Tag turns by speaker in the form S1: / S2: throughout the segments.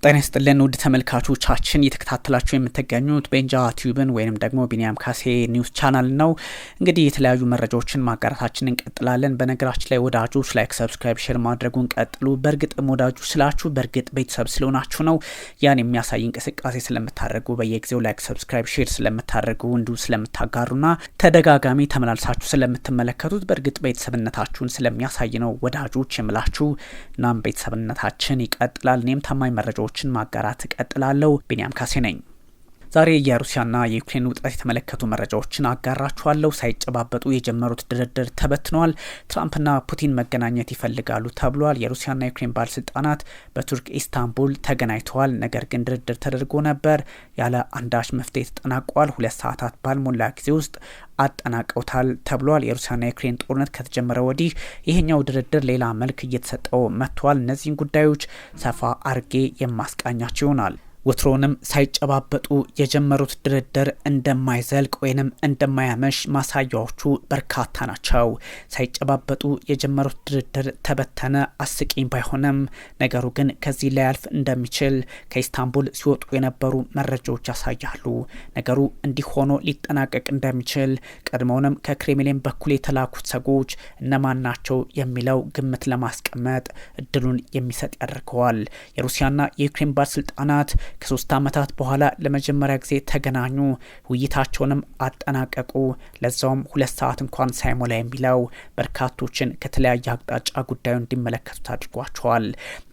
S1: ጤና ይስጥልን ውድ ተመልካቾቻችን እየተከታተላችሁ የምትገኙት በእንጃ ቲዩብን ወይንም ደግሞ ቢኒያም ካሴ ኒውስ ቻናል ነው። እንግዲህ የተለያዩ መረጃዎችን ማጋራታችንን እንቀጥላለን። በነገራችን ላይ ወዳጆች ላይክ፣ ሰብስክራይብ፣ ሼር ማድረጉን ቀጥሉ። በእርግጥም ወዳጆች ስላችሁ በእርግጥ ቤተሰብ ስለሆናችሁ ነው። ያን የሚያሳይ እንቅስቃሴ ስለምታደርጉ በየጊዜው ላይክ፣ ሰብስክራይብ፣ ሼር ስለምታደርጉ እንዲሁ ስለምታጋሩና ተደጋጋሚ ተመላልሳችሁ ስለምትመለከቱት በእርግጥ ቤተሰብነታችሁን ስለሚያሳይ ነው ወዳጆች የምላችሁ። እናም ቤተሰብነታችን ይቀጥላል። እኔም ታማኝ መረጃዎች ማጋራት እቀጥላለሁ። ቢኒያም ካሴ ነኝ። ዛሬ የሩሲያና የዩክሬን ውጥረት የተመለከቱ መረጃዎችን አጋራችኋለሁ። ሳይጨባበጡ የጀመሩት ድርድር ተበትኗል። ትራምፕና ፑቲን መገናኘት ይፈልጋሉ ተብሏል። የሩሲያና የዩክሬን ባለስልጣናት በቱርክ ኢስታንቡል ተገናኝተዋል። ነገር ግን ድርድር ተደርጎ ነበር፣ ያለ አንዳች መፍትሄ ተጠናቋል። 2 ሰዓታት ባልሞላ ጊዜ ውስጥ አጠናቀውታል ተብሏል። የሩሲያና የዩክሬን ጦርነት ከተጀመረ ወዲህ ይሄኛው ድርድር ሌላ መልክ እየተሰጠው መጥቷል። እነዚህን ጉዳዮች ሰፋ አርጌ የማስቃኛቸው ይሆናል። ወትሮንም ሳይጨባበጡ የጀመሩት ድርድር እንደማይዘልቅ ወይንም እንደማያመሽ ማሳያዎቹ በርካታ ናቸው። ሳይጨባበጡ የጀመሩት ድርድር ተበተነ። አስቂኝ ባይሆንም ነገሩ ግን ከዚህ ላያልፍ እንደሚችል ከኢስታንቡል ሲወጡ የነበሩ መረጃዎች ያሳያሉ። ነገሩ እንዲህ ሆኖ ሊጠናቀቅ እንደሚችል ቀድሞውንም ከክሬምሊን በኩል የተላኩት ሰዎች እነማን ናቸው የሚለው ግምት ለማስቀመጥ እድሉን የሚሰጥ ያደርገዋል። የሩሲያና የዩክሬን ባለስልጣናት ከ3 ዓመታት በኋላ ለመጀመሪያ ጊዜ ተገናኙ። ውይይታቸውንም አጠናቀቁ። ለዛውም 2 ሰዓት እንኳን ሳይሞላ የሚለው በርካቶችን ከተለያየ አቅጣጫ ጉዳዩ እንዲመለከቱት አድርጓቸዋል።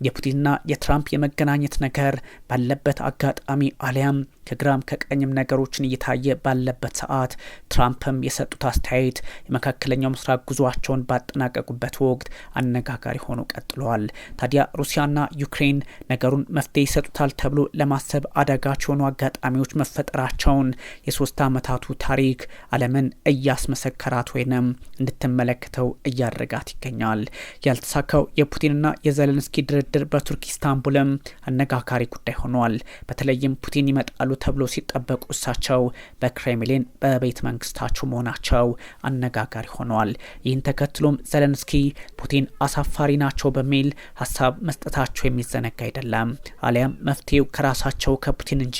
S1: የፑቲንና የትራምፕ የመገናኘት ነገር ባለበት አጋጣሚ አሊያም ከግራም ከቀኝም ነገሮችን እየታየ ባለበት ሰዓት ትራምፕም የሰጡት አስተያየት የመካከለኛው ምስራቅ ጉዟቸውን ባጠናቀቁበት ወቅት አነጋጋሪ ሆኖ ቀጥሏል። ታዲያ ሩሲያና ዩክሬን ነገሩን መፍትሄ ይሰጡታል ተብሎ ለማሰብ አዳጋች የሆኑ አጋጣሚዎች መፈጠራቸውን የ3 ዓመታቱ ታሪክ ዓለምን እያስመሰከራት ወይንም እንድትመለከተው እያደረጋት ይገኛል። ያልተሳካው የፑቲንና የዘለንስኪ ድርድር በቱርክ ኢስታንቡልም አነጋጋሪ ጉዳይ ሆኗል። በተለይም ፑቲን ይመጣሉ ተብሎ ሲጠበቁ እሳቸው በክሬምሊን በቤተ መንግስታቸው መሆናቸው አነጋጋሪ ሆኗል። ይህን ተከትሎም ዘለንስኪ ፑቲን አሳፋሪ ናቸው በሚል ሀሳብ መስጠታቸው የሚዘነጋ አይደለም። አሊያም መፍትሄው ከራሳቸው ከፑቲን እንጂ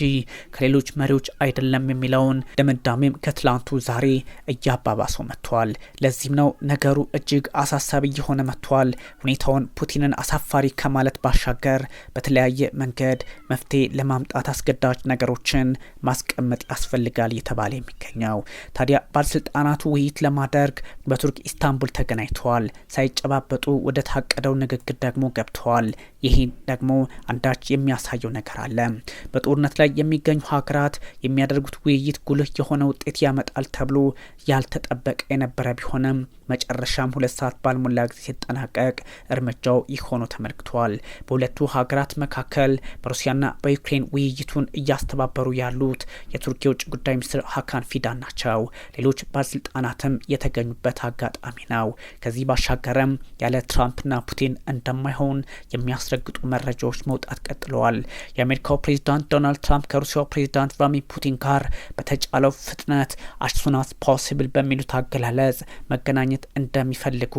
S1: ከሌሎች መሪዎች አይደለም የሚለውን ድምዳሜም ከትላንቱ ዛሬ እያባባሰው መጥቷል። ለዚህም ነው ነገሩ እጅግ አሳሳቢ እየሆነ መጥቷል። ሁኔታውን ፑቲንን አሳፋሪ ከማለት ባሻገር በተለያየ መንገድ መፍትሄ ለማምጣት አስገዳጅ ነገሮች ማስቀመጥ ያስፈልጋል እየተባለ የሚገኘው። ታዲያ ባለስልጣናቱ ውይይት ለማድረግ በቱርክ ኢስታንቡል ተገናኝተዋል። ሳይጨባበጡ ወደ ታቀደው ንግግር ደግሞ ገብተዋል። ይህ ደግሞ አንዳች የሚያሳየው ነገር አለ። በጦርነት ላይ የሚገኙ ሀገራት የሚያደርጉት ውይይት ጉልህ የሆነ ውጤት ያመጣል ተብሎ ያልተጠበቀ የነበረ ቢሆንም መጨረሻም 2 ሰዓት ባልሞላ ጊዜ ሲጠናቀቅ እርምጃው ይህ ሆኖ ተመልክቷል። በሁለቱ ሀገራት መካከል በሩሲያና በዩክሬን ውይይቱን እያስተባበሩ ያሉት የቱርክ የውጭ ጉዳይ ሚኒስትር ሀካን ፊዳን ናቸው። ሌሎች ባለስልጣናትም የተገኙበት አጋጣሚ ነው። ከዚህ ባሻገርም ያለ ትራምፕና ፑቲን እንደማይሆን የሚያስረግጡ መረጃዎች መውጣት ቀጥለዋል። የአሜሪካው ፕሬዚዳንት ዶናልድ ትራምፕ ከሩሲያው ፕሬዚዳንት ቭላድሚር ፑቲን ጋር በተጫለው ፍጥነት as soon as possible በሚሉት አገላለጽ መገናኘት እንደሚፈልጉ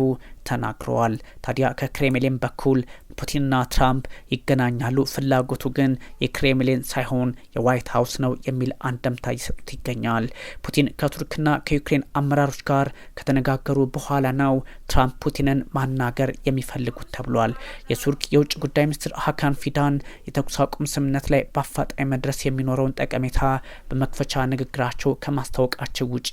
S1: ተናግረዋል። ታዲያ ከክሬምሊን በኩል ፑቲንና ትራምፕ ይገናኛሉ፣ ፍላጎቱ ግን የክሬምሊን ሳይሆን የዋይት ሀውስ ነው የሚል አንደምታ ይሰጡት ይገኛል። ፑቲን ከቱርክና ከዩክሬን አመራሮች ጋር ከተነጋገሩ በኋላ ነው ትራምፕ ፑቲንን ማናገር የሚፈልጉት ተብሏል። የቱርክ የውጭ ጉዳይ ሚኒስትር ሀካን ፊዳን የተኩስ አቁም ስምምነት ላይ በአፋጣኝ መድረስ የሚኖረውን ጠቀሜታ በመክፈቻ ንግግራቸው ከማስታወቃቸው ውጪ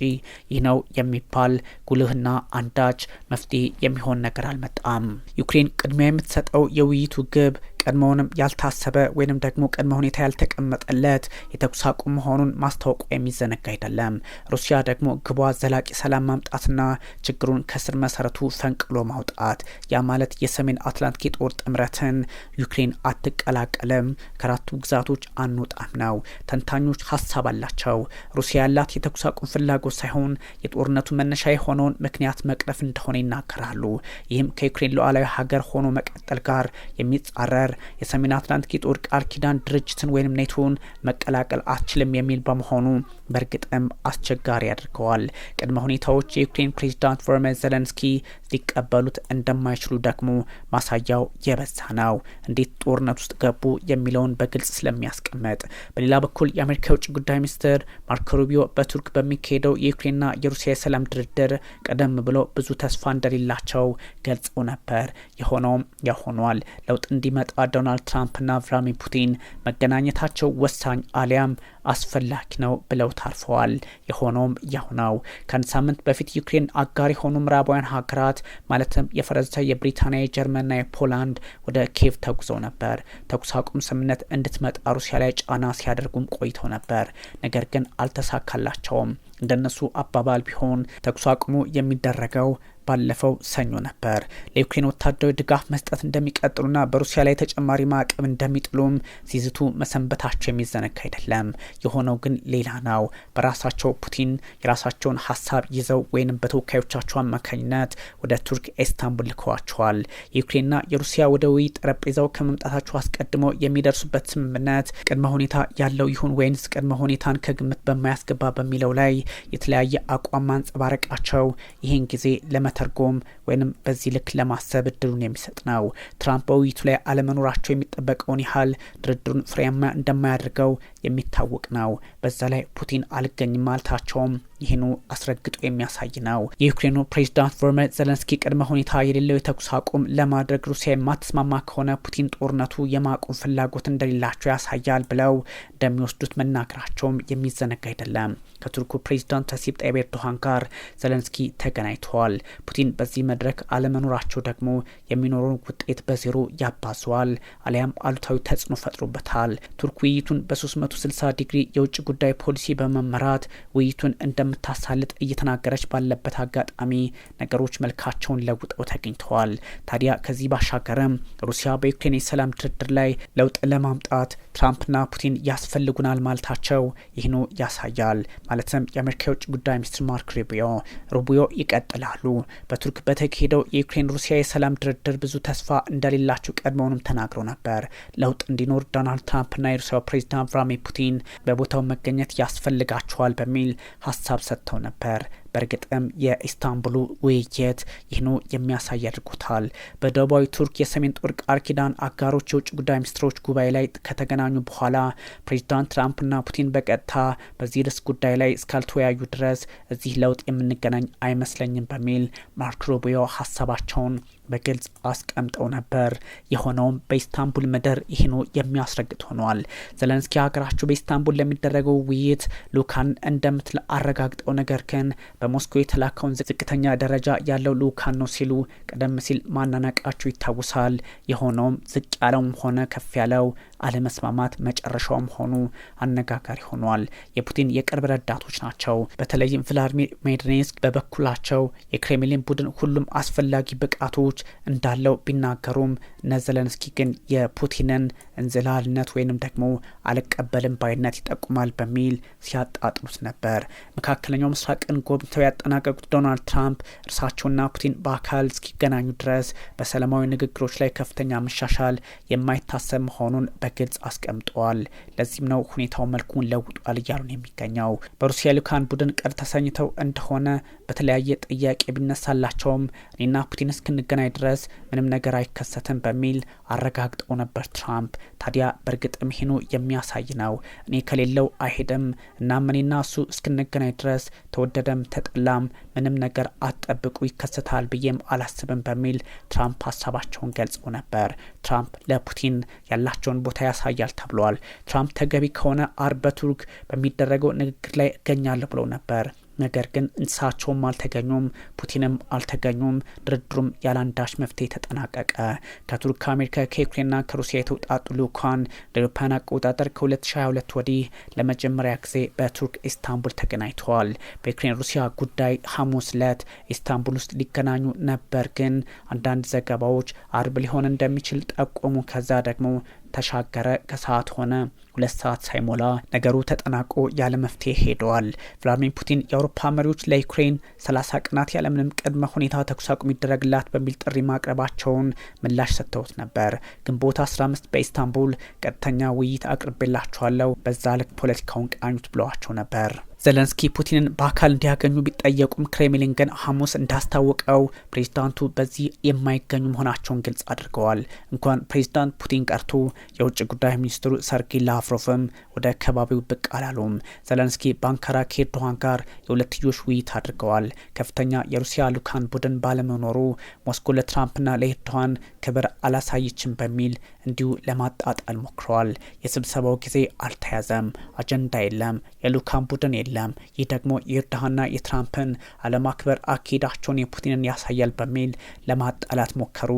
S1: ይህ ነው የሚባል ጉልህና አንዳች መፍትሄ የሚሆን ነገር አልመጣም። ዩክሬን ቅድሚያ የምትሰጠው የውይይቱ ግብ ቀድሞውንም ያልታሰበ ወይንም ደግሞ ቅድመ ሁኔታ ያልተቀመጠለት የተኩስ አቁም መሆኑን ማስታወቁ የሚዘነጋ አይደለም። ሩሲያ ደግሞ ግቧ ዘላቂ ሰላም ማምጣትና ችግሩን ከስር መሰረቱ ፈንቅሎ ማውጣት፣ ያ ማለት የሰሜን አትላንቲክ የጦር ጥምረትን ዩክሬን አትቀላቀልም፣ ከአራቱ ግዛቶች አንወጣም ነው። ተንታኞች ሀሳብ አላቸው። ሩሲያ ያላት የተኩስ አቁም ፍላጎት ሳይሆን የጦርነቱ መነሻ የሆነውን ምክንያት መቅረፍ እንደሆነ ይናገራሉ። ይህም ከዩክሬን ሉዓላዊ ሀገር ሆኖ መቀጠል ጋር የሚጻረር የሰሜን አትላንቲክ የጦር ቃል ኪዳን ድርጅትን ወይም ኔቶን መቀላቀል አትችልም የሚል በመሆኑ በእርግጥም አስቸጋሪ ያደርገዋል። ቅድመ ሁኔታዎች የዩክሬን ፕሬዚዳንት ቮሎዲሚር ዜሌንስኪ ሊቀበሉት እንደማይችሉ ደግሞ ማሳያው የበዛ ነው። እንዴት ጦርነት ውስጥ ገቡ የሚለውን በግልጽ ስለሚያስቀምጥ። በሌላ በኩል የአሜሪካ የውጭ ጉዳይ ሚኒስትር ማርኮ ሩቢዮ በቱርክ በሚካሄደው የዩክሬንና የሩሲያ የሰላም ድርድር ቀደም ብሎ ብዙ ተስፋ እንደሌላቸው ገልጸው ነበር። የሆነውም ያሆኗል። ለውጥ እንዲመጣ ዶናልድ ትራምፕና ቭላድሚር ፑቲን መገናኘታቸው ወሳኝ አሊያም አስፈላጊ ነው ብለው ታርፈዋል። የሆነውም ያው ነው። ከአንድ ሳምንት በፊት ዩክሬን አጋር የሆኑ ምዕራባውያን ሀገራት ማለትም የፈረንሳይ፣ የብሪታንያ፣ የጀርመንና የፖላንድ ወደ ኪየቭ ተጉዘው ነበር። ተኩስ አቁም ስምምነት እንድትመጣ ሩሲያ ላይ ጫና ሲያደርጉም ቆይተው ነበር። ነገር ግን አልተሳካላቸውም። እንደነሱ አባባል ቢሆን ተኩስ አቁሙ የሚደረገው ባለፈው ሰኞ ነበር። ለዩክሬን ወታደራዊ ድጋፍ መስጠት እንደሚቀጥሉና በሩሲያ ላይ ተጨማሪ ማዕቀብ እንደሚጥሉም ሲዝቱ መሰንበታቸው የሚዘነጋ አይደለም። የሆነው ግን ሌላ ነው። በራሳቸው ፑቲን የራሳቸውን ሀሳብ ይዘው ወይንም በተወካዮቻቸው አማካኝነት ወደ ቱርክ ኢስታንቡል ልከዋቸዋል። የዩክሬንና የሩሲያ ወደ ውይይት ጠረጴዛው ከመምጣታቸው አስቀድሞ የሚደርሱበት ስምምነት ቅድመ ሁኔታ ያለው ይሁን ወይንስ ቅድመ ሁኔታን ከግምት በማያስገባ በሚለው ላይ የተለያየ አቋም ማንጸባረቃቸው ይህን ጊዜ ለመተርጎም ወይንም በዚህ ልክ ለማሰብ እድሉን የሚሰጥ ነው። ትራምፕ በውይይቱ ላይ አለመኖራቸው የሚጠበቀውን ያህል ድርድሩን ፍሬያማ እንደማያደርገው የሚታወቅ ነው። በዛ ላይ ፑቲን አልገኝም ማለታቸውም ይህኑ አስረግጦ የሚያሳይ ነው። የዩክሬኑ ፕሬዚዳንት ቮሎዲሚር ዜሌንስኪ ቅድመ ሁኔታ የሌለው የተኩስ አቁም ለማድረግ ሩሲያ የማትስማማ ከሆነ ፑቲን ጦርነቱ የማቆም ፍላጎት እንደሌላቸው ያሳያል ብለው እንደሚወስዱት መናገራቸውም የሚዘነጋ አይደለም። ከቱርኩ ፕሬዚዳንት ረሲፕ ጣይብ ኤርዶሃን ጋር ዜሌንስኪ ተገናኝተዋል። ፑቲን በዚህ መድረክ አለመኖራቸው ደግሞ የሚኖረውን ውጤት በዜሮ ያባዘዋል አሊያም አሉታዊ ተጽዕኖ ፈጥሮበታል። ቱርክ ውይይቱን በ360 ዲግሪ የውጭ ጉዳይ ፖሊሲ በመመራት ውይይቱን እንደምታሳልጥ እየተናገረች ባለበት አጋጣሚ ነገሮች መልካቸውን ለውጠው ተገኝተዋል። ታዲያ ከዚህ ባሻገርም ሩሲያ በዩክሬን የሰላም ድርድር ላይ ለውጥ ለማምጣት ትራምፕና ፑቲን ያስፈልጉናል ማለታቸው ይህኑ ያሳያል። ማለትም የአሜሪካ የውጭ ጉዳይ ሚኒስትር ማርኮ ሩቢዮ ይቀጥላሉ። በቱርክ በተካሄደው የዩክሬን ሩሲያ የሰላም ድርድር ብዙ ተስፋ እንደሌላቸው ቀድሞውንም ተናግረው ነበር። ለውጥ እንዲኖር ዶናልድ ትራምፕና የሩሲያው ፕሬዚዳንት ቭላድሚር ፑቲን በቦታው መገኘት ያስፈልጋቸዋል በሚል ሀሳብ ሰጥተው ነበር። በእርግጥም የኢስታንቡሉ ውይይት ይህኑ የሚያሳይ አድርጎታል። በደቡባዊ ቱርክ የሰሜን ጦር ቃል ኪዳን አጋሮች የውጭ ጉዳይ ሚኒስትሮች ጉባኤ ላይ ከተገናኙ በኋላ ፕሬዚዳንት ትራምፕና ፑቲን በቀጥታ በዚህ ርዕስ ጉዳይ ላይ እስካልተወያዩ ድረስ እዚህ ለውጥ የምንገናኝ አይመስለኝም በሚል ማርኮ ሩቢዮ ሀሳባቸውን በግልጽ አስቀምጠው ነበር። የሆነውም በኢስታንቡል ምድር ይህኑ የሚያስረግጥ ሆኗል። ዜሌንስኪ ሀገራቸው በኢስታንቡል ለሚደረገው ውይይት ልኡካን እንደምትል አረጋግጠው ነገር ግን በሞስኮ የተላከውን ዝቅተኛ ደረጃ ያለው ልኡካን ነው ሲሉ ቀደም ሲል ማናናቃቸው ይታወሳል። የሆነውም ዝቅ ያለውም ሆነ ከፍ ያለው አለመስማማት መጨረሻውም ሆኑ አነጋጋሪ ሆኗል። የፑቲን የቅርብ ረዳቶች ናቸው። በተለይም ቭላድሚር ሜድቬዴቭ በበኩላቸው የክሬምሊን ቡድን ሁሉም አስፈላጊ ብቃቶች እንዳለው ቢናገሩም ዜሌንስኪ ግን የፑቲንን እንዝላልነት ወይንም ደግሞ አልቀበልም ባይነት ይጠቁማል በሚል ሲያጣጥሉት ነበር። መካከለኛው ምስራቅን ጎብኝተው ያጠናቀቁት ዶናልድ ትራምፕ እርሳቸውና ፑቲን በአካል እስኪገናኙ ድረስ በሰላማዊ ንግግሮች ላይ ከፍተኛ መሻሻል የማይታሰብ መሆኑን በግልጽ አስቀምጠዋል። ለዚህም ነው ሁኔታው መልኩን ለውጧል እያሉን የሚገኘው። በሩሲያ ልኡካን ቡድን ቅር ተሰኝተው እንደሆነ በተለያየ ጥያቄ ቢነሳላቸውም እኔና ፑቲን እስክንገናኝ ድረስ ምንም ነገር አይከሰትም በሚል አረጋግጠው ነበር ትራምፕ። ታዲያ በእርግጥም ይህኑ የሚያሳይ ነው። እኔ ከሌለው አይሄድም እና እኔና እሱ እስክንገናኝ ድረስ ተወደደም ተጠላም ምንም ነገር አጠብቁ ይከሰታል ብዬም አላስብም በሚል ትራምፕ ሀሳባቸውን ገልጸው ነበር። ትራምፕ ለፑቲን ያላቸውን ቦታ ያሳያል ተብሏል። ትራምፕ ተገቢ ከሆነ አርብ በቱርክ በሚደረገው ንግግር ላይ እገኛለሁ ብለው ነበር። ነገር ግን እሳቸውም አልተገኙም፣ ፑቲንም አልተገኙም። ድርድሩም ያላንዳች መፍትሄ ተጠናቀቀ። ከቱርክ፣ ከአሜሪካ፣ ከዩክሬንና ከሩሲያ የተውጣጡ ልኡካን ለአውሮፓውያን አቆጣጠር ከ2022 ወዲህ ለመጀመሪያ ጊዜ በቱርክ ኢስታንቡል ተገናኝተዋል። በዩክሬን ሩሲያ ጉዳይ ሐሙስ ዕለት ኢስታንቡል ውስጥ ሊገናኙ ነበር፣ ግን አንዳንድ ዘገባዎች አርብ ሊሆን እንደሚችል ጠቆሙ። ከዛ ደግሞ ተሻገረ። ከሰዓት ሆነ 2 ሰዓት ሳይሞላ ነገሩ ተጠናቆ ያለ መፍትሄ ሄደዋል። ቭላድሚር ፑቲን የአውሮፓ መሪዎች ለዩክሬን 30 ቀናት ያለምንም ቅድመ ሁኔታ ተኩስ አቁም ይደረግላት በሚል ጥሪ ማቅረባቸውን ምላሽ ሰጥተውት ነበር። ግንቦት 15 በኢስታንቡል ቀጥተኛ ውይይት አቅርቤላቸዋለሁ፣ በዛ ልክ ፖለቲካውን ቃኙት ብለዋቸው ነበር። ዘለንስኪ ፑቲንን በአካል እንዲያገኙ ቢጠየቁም ክሬምሊን ግን ሐሙስ እንዳስታወቀው ፕሬዚዳንቱ በዚህ የማይገኙ መሆናቸውን ግልጽ አድርገዋል። እንኳን ፕሬዚዳንት ፑቲን ቀርቶ የውጭ ጉዳይ ሚኒስትሩ ሰርጌይ ላቭሮቭም ወደ አካባቢው ብቅ አላሉም። ዘለንስኪ በአንካራ ከኤርዶሃን ጋር የሁለትዮሽ ውይይት አድርገዋል። ከፍተኛ የሩሲያ ልኡካን ቡድን ባለመኖሩ ሞስኮ ለትራምፕና ለኤርዶሃን ክብር አላሳየችም በሚል እንዲሁ ለማጣጣል ሞክረዋል። የስብሰባው ጊዜ አልተያዘም፣ አጀንዳ የለም፣ የልኡካን ቡድን የለም። ይህ ደግሞ የኤርዶሃንና የትራምፕን አለማክበር አካሄዳቸውን የፑቲንን ያሳያል በሚል ለማጣላት ሞከሩ።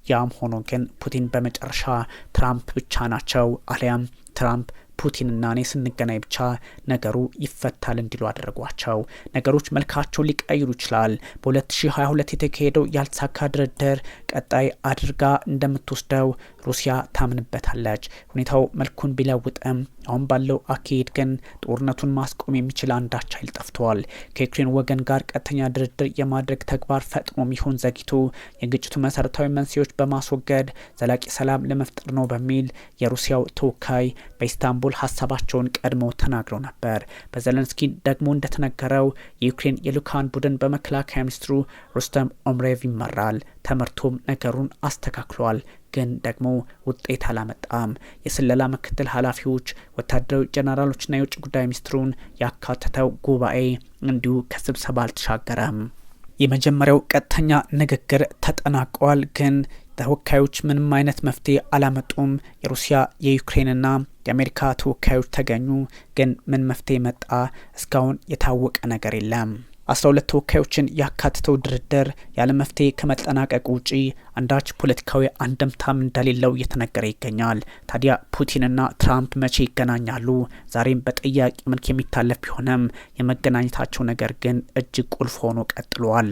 S1: ያም ሆኖ ግን ፑቲን በመጨረሻ ትራምፕ ብቻ ናቸው አሊያም ትራምፕ ፑቲንና እኔ ስንገናኝ ብቻ ነገሩ ይፈታል እንዲሉ አደረጓቸው። ነገሮች መልካቸውን ሊቀይሩ ይችላል። በ2022 የተካሄደው ያልተሳካ ድርድር ቀጣይ አድርጋ እንደምትወስደው ሩሲያ ታምንበታለች። ሁኔታው መልኩን ቢለውጥም አሁን ባለው አካሄድ ግን ጦርነቱን ማስቆም የሚችል አንዳች ኃይል ጠፍቷል። ከዩክሬን ወገን ጋር ቀጥተኛ ድርድር የማድረግ ተግባር ፈጥኖ ሚሆን ዘግይቶ የግጭቱ መሰረታዊ መንስኤዎች በማስወገድ ዘላቂ ሰላም ለመፍጠር ነው በሚል የሩሲያው ተወካይ በኢስታንቡል ሀሳባቸውን ቀድመው ተናግረው ነበር። በዘለንስኪ ደግሞ እንደተነገረው የዩክሬን የልኡካን ቡድን በመከላከያ ሚኒስትሩ ሩስተም ኦምሬቭ ይመራል። ተመርቶም ነገሩን አስተካክሏል። ግን ደግሞ ውጤት አላመጣም። የስለላ ምክትል ኃላፊዎች፣ ወታደራዊ ጀነራሎችና የውጭ ጉዳይ ሚኒስትሩን ያካተተው ጉባኤ እንዲሁ ከስብሰባ አልተሻገረም። የመጀመሪያው ቀጥተኛ ንግግር ተጠናቋል። ግን ተወካዮች ምንም አይነት መፍትሄ አላመጡም። የሩሲያ የዩክሬንና የአሜሪካ ተወካዮች ተገኙ። ግን ምን መፍትሄ መጣ? እስካሁን የታወቀ ነገር የለም። 12 ተወካዮችን ያካተተው ድርድር ያለ መፍትሄ ከመጠናቀቅ ውጪ አንዳች ፖለቲካዊ አንድምታም እንደሌለው እየተነገረ ይገኛል። ታዲያ ፑቲንና ትራምፕ መቼ ይገናኛሉ? ዛሬም በጥያቄ መልክ የሚታለፍ ቢሆንም የመገናኘታቸው ነገር ግን እጅግ ቁልፍ ሆኖ ቀጥሏል።